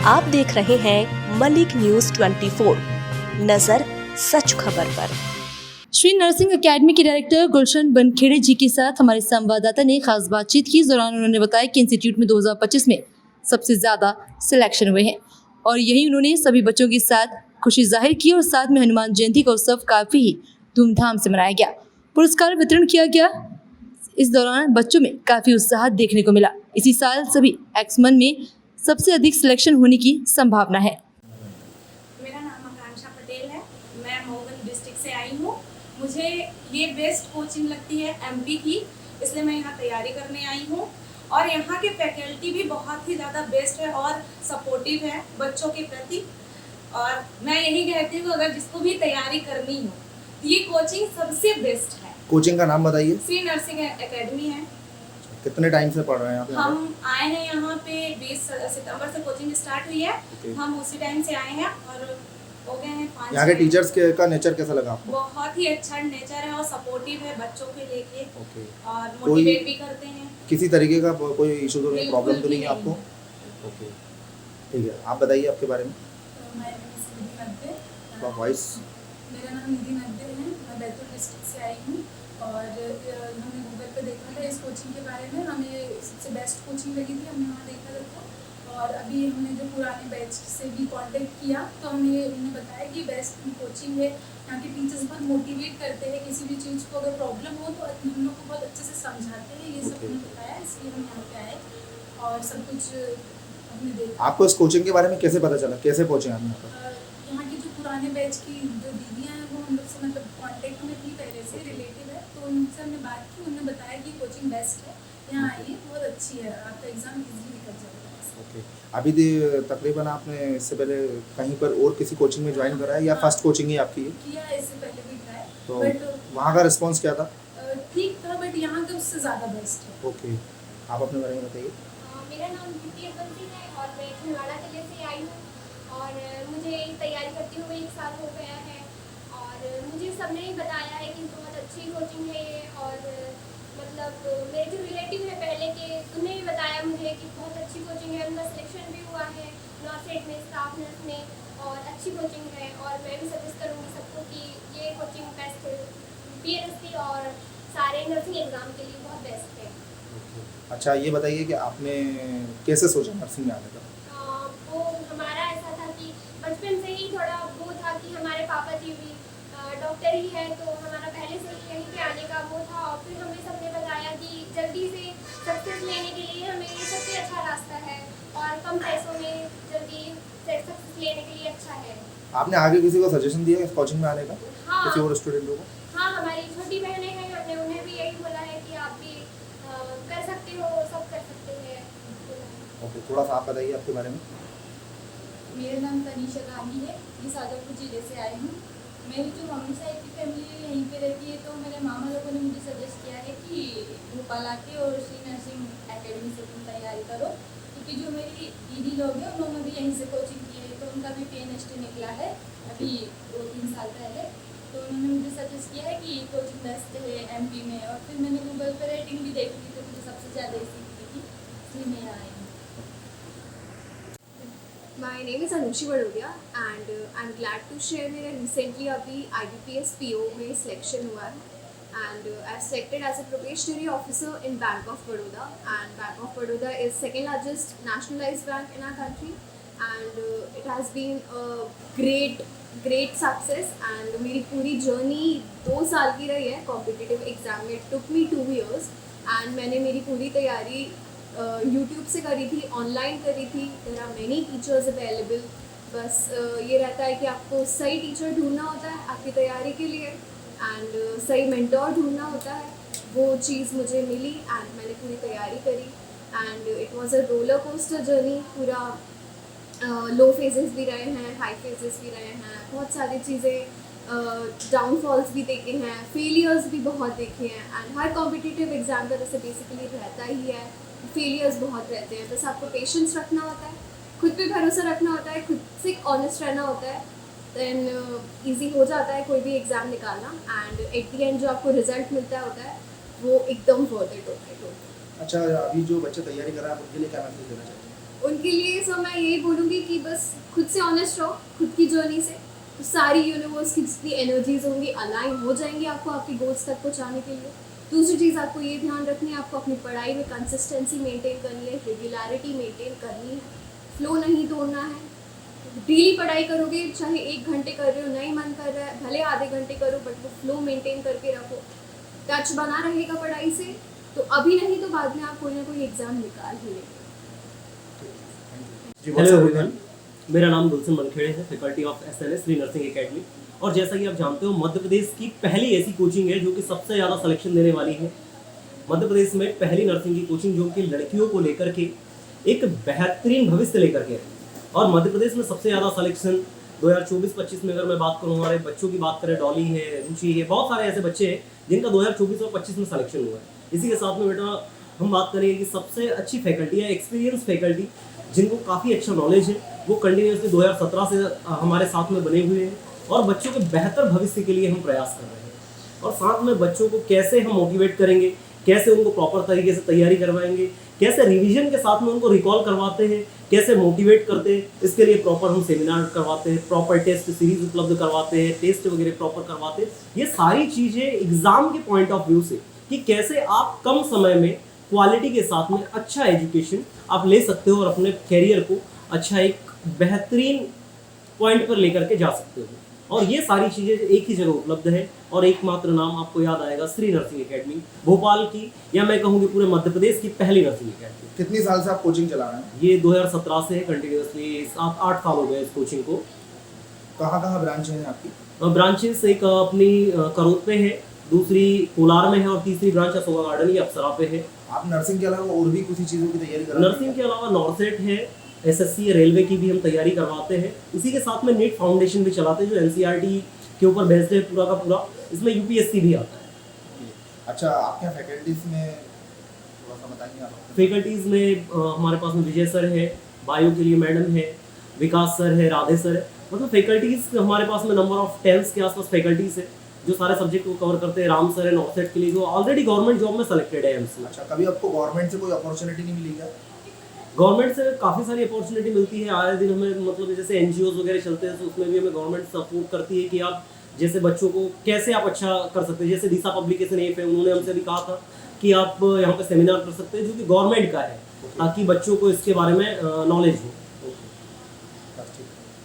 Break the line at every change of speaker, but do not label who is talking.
आप देख रहे हैं मलिक न्यूज 24, नजर सच खबर पर।
श्री नर्सिंग एकेडमी के डायरेक्टर गुलशन बनखेड़े जी के साथ हमारे संवाददाता ने खास बातचीत की। इस दौरान उन्होंने बताया कि इंस्टीट्यूट में 2025 में सबसे ज्यादा सिलेक्शन हुए हैं और यही उन्होंने सभी बच्चों के साथ खुशी जाहिर की और साथ में हनुमान जयंती का उत्सव काफी ही धूमधाम से मनाया गया। पुरस्कार वितरण किया गया। इस दौरान बच्चों में काफी उत्साह देखने को मिला। इसी साल सभी एक्समन में सबसे अधिक सिलेक्शन होने की संभावना है।
मेरा नाम आकांक्षा पटेल है। मैं मोगन डिस्ट्रिक्ट से आई हूँ। मुझे ये बेस्ट कोचिंग लगती है एमपी की, इसलिए मैं यहाँ तैयारी करने आई हूँ। और यहाँ के फैकल्टी भी बहुत ही ज़्यादा बेस्ट है और सपोर्टिव है बच्चों के प्रति। और मैं यही कहती हूँ अगर जिसको भी तैयारी करनी हो ये कोचिंग सबसे बेस्ट है।
कोचिंग का नाम बताइए।
श्री नर्सिंग एकेडमी है।
कितने टाइम से पढ़ रहे हैं आप यहाँ पे?
हम आए हैं यहाँ पे 20 सितंबर से कोचिंग स्टार्ट हुई है। हम उसी टाइम से आए हैं और हो गए हैं 5
यहाँ के टीचर्स का नेचर कैसा लगा आपको?
बहुत ही अच्छा नेचर है और सपोर्टिव है बच्चों के लेके और
कोई
मोटिवेट भी करते हैं।
किसी तरीके का कोई इशू तो नहीं,
बिल्कुल
प्रॉब्लम तो
भी
नहीं है
नहीं।
आपको? ओके, ठीक है। आप बताइए आपके बारे में। आपका वॉइस।
मेरा नाम निधि नब्बे है। मैं बैतूल डिस्ट्रिक्ट से आई हूँ और हमने गूगल पे देखा था इस कोचिंग के बारे में। हमें सबसे बेस्ट कोचिंग लगी थी, हमने वहाँ देखा था। और अभी हमने जो पुराने बैच से भी कांटेक्ट किया तो हमने उन्हें बताया कि बेस्ट कोचिंग है। यहाँ के टीचर्स बहुत मोटिवेट करते हैं, किसी भी चीज़ को अगर प्रॉब्लम हो तो हम लोग को बहुत अच्छे से समझाते हैं। ये सब उन्हें बताया, इसलिए हम यहाँ पे आए और सब कुछ हमने देखा।
आपको इस कोचिंग के बारे में कैसे पता चला, कैसे पहुँचे आप यहाँ पर?
यहाँ की जो पुराने बैच की जो दीदियाँ हैं वो हम लोग से मतलब कांटेक्ट में थी पहले से, रिलेटिव है, तो उनसे हमने बात की। उन्होंने बताया कि कोचिंग बेस्ट है, यहाँ आइए, बहुत अच्छी है, आपका एग्ज़ाम इजीली निकल जाएगा।
ओके, अभी तकरीबन आपने इससे पहले कहीं पर और किसी कोचिंग में ज्वाइन करा है या फर्स्ट कोचिंग ही आपकी है?
किया है इससे पहले भी ट्राई,
तो
बट
वहाँ का रिस्पॉन्स क्या था?
ठीक था, बट यहाँ का उससे ज़्यादा बेस्ट है।
ओके, आप अपने बारे में बताइए।
मेरा नाम दीप्ति अकंती है और मैं छिंदवाड़ा जिले से आई हूँ और मुझे तैयारी करते हुए 1 साल हो गया है। और मुझे सबने ही बताया है कि बहुत अच्छी कोचिंग है ये। और मतलब मेरे जो रिलेटिव है पहले के, उन्हें भी बताया मुझे कि बहुत अच्छी कोचिंग है। उनका सिलेक्शन भी हुआ है नॉर्थ साइड में, स्टाफ नर्स में, और अच्छी कोचिंग है। और मैं भी सजेस्ट करूँगी सबको कि ये कोचिंग बेस्ट है। PNSP और सारे नर्सिंग एग्ज़ाम के लिए बहुत बेस्ट है।
अच्छा, ये बताइए कि आपने कैसे सोचा नर्सिंग में आने का?
वो हमारा ऐसा था कि बचपन से ही थोड़ा वो था कि हमारे पापा जी भी डॉक्टर ही है, तो हमारा पहले से ही यहीं पे आने का वो था। और फिर हमें सबने बताया कि जल्दी से सक्सेस लेने के लिए हमें ये सबसे अच्छा रास्ता है और कम पैसों में जल्दी सक्सेस लेने के लिए अच्छा है।
आपने आगे किसी को सजेशन दिया इस कोचिंग में आने का?
हाँ।
किसी और स्टूडेंटों को?
हाँ, हमारी छोटी बहनें हैं, हमने उन्हें भी यही बोला है कि आप भी कर सकते हो, सब कर सकते हैं।
ओके, थोड़ा सा आप बताइए आपके बारे में।
मेरा नाम तनीषा गांधी है, मैं शाजापुर जिले से आई हूँ। मेरी जो मम्मी साइड की फैमिली है यहीं पे रहती है, तो मेरे मामा लोगों ने मुझे सजेस्ट किया है कि भोपाल आके और श्री नर्सिंग एकेडमी से तुम तैयारी करो, क्योंकि जो मेरी दीदी लोग हैं उन्होंने भी यहीं से कोचिंग की है, तो उनका भी PNST निकला है अभी 2-3 साल पहले। तो उन्होंने मुझे सजेस्ट किया है कि कोचिंग बेस्ट है MP में। और फिर मैंने गूगल पर रेटिंग भी देखी थी, तो मुझे सबसे ज़्यादा इसी की थी, इसलिए मैं आई हूँ।
My name is Anushi Badodia and I'm glad to share मेरा recently अभी IBPS PO में selection हुआ है and I've selected as a probationary officer in Bank of Baroda, and Bank of Baroda is second largest nationalized bank in our country and it has been a great success and मेरी पूरी journey 2 साल की रही है competitive exam में। It took me 2 years and मैंने मेरी पूरी तैयारी यूट्यूब से करी थी, ऑनलाइन करी थी। There are many teachers available. बस ये रहता है कि आपको सही टीचर ढूंढना होता है आपकी तैयारी के लिए एंड सही मेंटोर ढूंढना होता है। वो चीज़ मुझे मिली एंड मैंने पूरी तैयारी करी and it was a roller coaster journey. पूरा लो फेजेस भी रहे हैं, हाई फेजेस भी रहे हैं, बहुत सारी चीज़ें डाउनफॉल्स भी देखे हैं, फेलियर्स भी बहुत देखे हैं एंड हर कॉम्पिटिटिव एग्ज़ाम का जैसे बेसिकली रहता ही है, फेलियर्स बहुत रहते हैं। बस आपको पेशेंस रखना होता है, खुद पे भरोसा रखना होता है, खुद से ऑनेस्ट रहना होता है, देन इजी हो जाता है कोई भी एग्ज़ाम निकालना एंड एट द एंड जो आपको रिजल्ट मिलता होता है वो एकदम वर्थ इट होता है।
अच्छा, अभी जो बच्चे तैयारी कर रहे हैं आप उनके लिए क्या मैसेज देना चाहते हैं?
उनके लिए सो मैं यही बोलूँगी कि बस खुद से ऑनेस्ट रहो, खुद की जर्नी से, तो सारी यूनिवर्स की जितनी एनर्जीज होंगी अलाइन हो जाएंगी आपको आपके गोल्स तक पहुँचाने के लिए। दूसरी चीज़ आपको ये ध्यान रखनी है, आपको अपनी पढ़ाई में कंसिस्टेंसी मेंटेन करनी है, रेगुलरिटी मेंटेन करनी है, फ्लो नहीं तोड़ना है। डेली पढ़ाई करोगे, चाहे 1 घंटे कर रहे हो, नहीं मन कर रहा है भले आधे घंटे करो, बट वो फ्लो मेंटेन करके रखो, टच बना रहेगा पढ़ाई से, तो अभी नहीं तो बाद में आप कोई ना कोई एग्ज़ाम निकाल ही लेंगे।
जी
हेलो एवरीवन, मेरा नाम गुलशन बनखेड़े है, faculty of SNS Shri nursing academy. और जैसा कि आप जानते हो, मध्य प्रदेश की पहली ऐसी कोचिंग है जो कि सबसे ज़्यादा सिलेक्शन देने वाली है। मध्य प्रदेश में पहली नर्सिंग की कोचिंग जो कि लड़कियों को लेकर के एक बेहतरीन भविष्य लेकर के है। और मध्य प्रदेश में सबसे ज़्यादा सिलेक्शन 2024-25 में अगर मैं बात करूँ, हमारे बच्चों की बात करें, डॉली है, रुचि है, बहुत सारे ऐसे बच्चे हैं जिनका 2024 और 25 में सिलेक्शन हुआ है। इसी के साथ में बेटा हम बात करेंगे कि सबसे अच्छी फैकल्टी है, एक्सपीरियंस फैकल्टी, जिनको काफ़ी अच्छा नॉलेज है, वो कंटिन्यूसली 2017 से हमारे साथ में बने हुए हैं और बच्चों के बेहतर भविष्य के लिए हम प्रयास कर रहे हैं। और साथ में बच्चों को कैसे हम मोटिवेट करेंगे, कैसे उनको प्रॉपर तरीके से तैयारी करवाएंगे, कैसे रिवीजन के साथ में उनको रिकॉल करवाते हैं, कैसे मोटिवेट करते हैं, इसके लिए प्रॉपर हम सेमिनार करवाते हैं, प्रॉपर टेस्ट सीरीज उपलब्ध करवाते हैं, टेस्ट वगैरह प्रॉपर करवाते हैं। ये सारी चीज़ें एग्जाम के पॉइंट ऑफ व्यू से कि कैसे आप कम समय में क्वालिटी के साथ में अच्छा एजुकेशन आप ले सकते हो और अपने कैरियर को अच्छा एक बेहतरीन पॉइंट पर लेकर के जा सकते हो। और ये सारी चीज़ें एक ही जगह उपलब्ध है और एकमात्र नाम आपको याद आएगा, श्री नर्सिंग एकेडमी, भोपाल की, या मैं कहूँगी पूरे मध्य प्रदेश की पहली नर्सिंग एकेडमी।
कितनी साल से आप कोचिंग चला रहे हैं?
ये 2017 से है, कंटिन्यूसली 7-8 साल हो गए इस कोचिंग को।
कहाँ ब्रांच है आपकी?
ब्रांचेस एक अपनी करोत पे है, दूसरी कोलार में है और तीसरी ब्रांच अशोका गार्डन या अप्सरा पे है।
आप नर्सिंग के अलावा और भी कुछ चीज़ों की तैयारी कर रहे हैं?
नर्सिंग के अलावा नॉर्सेट है, एसएससी, रेलवे की भी हम तैयारी करवाते हैं। इसी के साथ में नीट फाउंडेशन भी चलाते हैं जो एनसीईआरटी के ऊपर बेस्ड है पूरा का पूरा। इसमें यूपीएससी भी आता है।
अच्छा, आपके यहाँ फैकल्टीज में थोड़ा सा बताएंगे आप?
फैकल्टीज़ में हमारे पास में विजय सर है, बायो के लिए मैडम है, विकास सर है, राधे सर है। मतलब फैकल्टीज़ हमारे पास में नंबर ऑफ 10 के आसपास फैकल्टीज़ है जो सारे सब्जेक्ट को कवर करते हैं। राम सर है नॉर्सेट के लिए, जो ऑलरेडी गवर्नमेंट जॉब में सेलेक्टेड है एमसी।
अच्छा, कभी आपको गवर्नमेंट से कोई अपॉर्चुनिटी नहीं मिली क्या?
गवर्नमेंट से काफ़ी सारी अपॉर्चुनिटी मिलती है आए दिन हमें, मतलब जैसे एनजीओज वगैरह चलते हैं तो उसमें भी हमें गवर्नमेंट सपोर्ट करती है कि आप जैसे बच्चों को कैसे आप अच्छा कर सकते हैं। जैसे दिशा पब्लिकेशन ऐप है, उन्होंने हमसे भी कहा था कि आप यहाँ पे सेमिनार कर सकते हैं जो कि गवर्नमेंट का है, ताकि बच्चों को इसके बारे में नॉलेज हो।